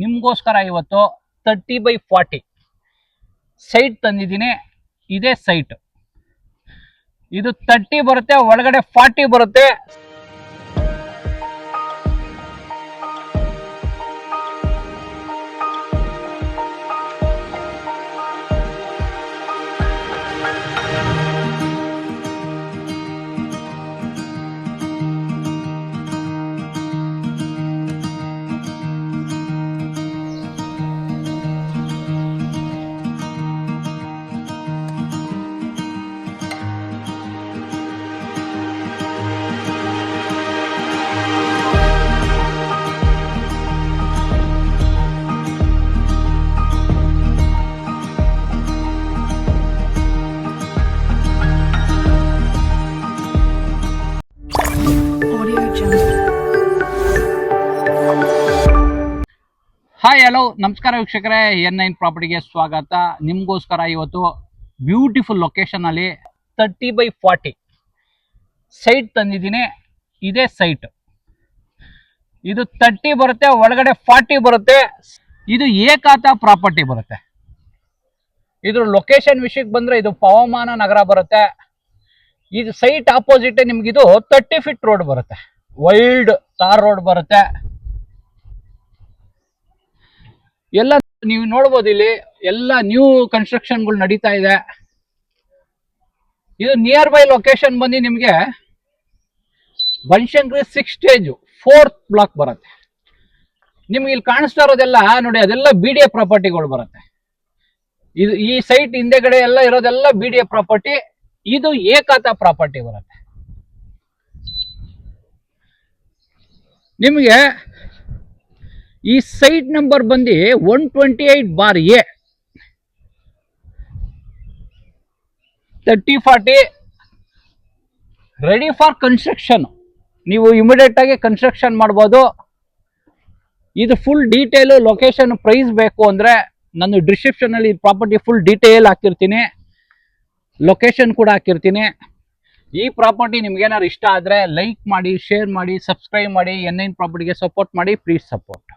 ನಿಮಗೋಸ್ಕರ ಇವತ್ತು 30x40 site ತಂದಿದ್ದೀನಿ. ಇದೇ ಸೈಟ್. ಇದು 30 ಬರುತ್ತೆ, ಒಳಗಡೆ 40 ಬರುತ್ತೆ. ಹಾಯ್ ಹಲೋ ನಮಸ್ಕಾರ ವೀಕ್ಷಕರೇ, N9 ಪ್ರಾಪರ್ಟಿಗೆ ಸ್ವಾಗತ. ನಿಮಗೋಸ್ಕರ ಇವತ್ತು ಬ್ಯೂಟಿಫುಲ್ ಲೊಕೇಶನಲ್ಲಿ 30x40 ಸೈಟ್ ತಂದಿದ್ದೀನಿ. ಇದೇ ಸೈಟ್. ಇದು 30 ಬರುತ್ತೆ, ಒಳಗಡೆ 40 ಬರುತ್ತೆ. ಇದು ಏಕಾತ ಪ್ರಾಪರ್ಟಿ ಬರುತ್ತೆ. ಇದ್ರ ಲೊಕೇಶನ್ ವಿಷಯಕ್ಕೆ ಬಂದರೆ ಇದು ಪವಮಾನ ನಗರ ಬರುತ್ತೆ. ಇದು ಸೈಟ್ ಆಪೋಸಿಟ್ ನಿಮ್ಗಿದು 30 ಫೀಟ್ ರೋಡ್ ಬರುತ್ತೆ. ವೈಲ್ಡ್ ತಾರ್ ರೋಡ್ ಬರುತ್ತೆ. ಎಲ್ಲ ನೀವು ನೋಡ್ಬೋದು, ಇಲ್ಲಿ ಎಲ್ಲ ನ್ಯೂ ಕನ್ಸ್ಟ್ರಕ್ಷನ್ಗಳು ನಡೀತಾ ಇದೆ. ಇದು ನಿಯರ್ ಬೈ ಲೊಕೇಶನ್ ಬಂದು ನಿಮಗೆ ಬನಶಂಕರಿ 6 ಸ್ಟೇಜ್ 4th ಬ್ಲಾಕ್ ಬರುತ್ತೆ. ನಿಮ್ಗೆ ಇಲ್ಲಿ ಕಾಣಿಸ್ತಾ ಇರೋದೆಲ್ಲ ನೋಡಿ, ಅದೆಲ್ಲ BDA ಪ್ರಾಪರ್ಟಿಗಳು ಬರುತ್ತೆ. ಇದು ಈ ಸೈಟ್ ಹಿಂದೆಗಡೆ ಎಲ್ಲ ಇರೋದೆಲ್ಲ BDA ಪ್ರಾಪರ್ಟಿ. ಇದು ಏಕಾತ ಪ್ರಾಪರ್ಟಿ ಬರುತ್ತೆ. ನಿಮಗೆ ಈ ಸೈಟ್ ನಂಬರ್ ಬಂದು 128/A 30x40 ready for construction. ನೀವು ಇಮಿಡಿಯೇಟ್ ಆಗಿ ಕನ್ಸ್ಟ್ರಕ್ಷನ್ ಮಾಡ್ಬೋದು. ಇದು ಫುಲ್ ಡೀಟೇಲು, ಲೊಕೇಶನ್, ಪ್ರೈಸ್ ಬೇಕು ಅಂದರೆ ನಾನು ಡಿಸ್ಕ್ರಿಪ್ಷನಲ್ಲಿ ಪ್ರಾಪರ್ಟಿ ಫುಲ್ ಡೀಟೇಲ್ ಹಾಕಿರ್ತೀನಿ, ಲೊಕೇಶನ್ ಕೂಡ ಹಾಕಿರ್ತೀನಿ. ಈ ಪ್ರಾಪರ್ಟಿ ನಿಮ್ಗೇನಾದ್ರು ಇಷ್ಟ ಆದರೆ ಲೈಕ್ ಮಾಡಿ, ಶೇರ್ ಮಾಡಿ, ಸಬ್ಸ್ಕ್ರೈಬ್ ಮಾಡಿ. N9 ಪ್ರಾಪರ್ಟಿಗೆ ಸಪೋರ್ಟ್ ಮಾಡಿ, ಪ್ಲೀಸ್ ಸಪೋರ್ಟ್.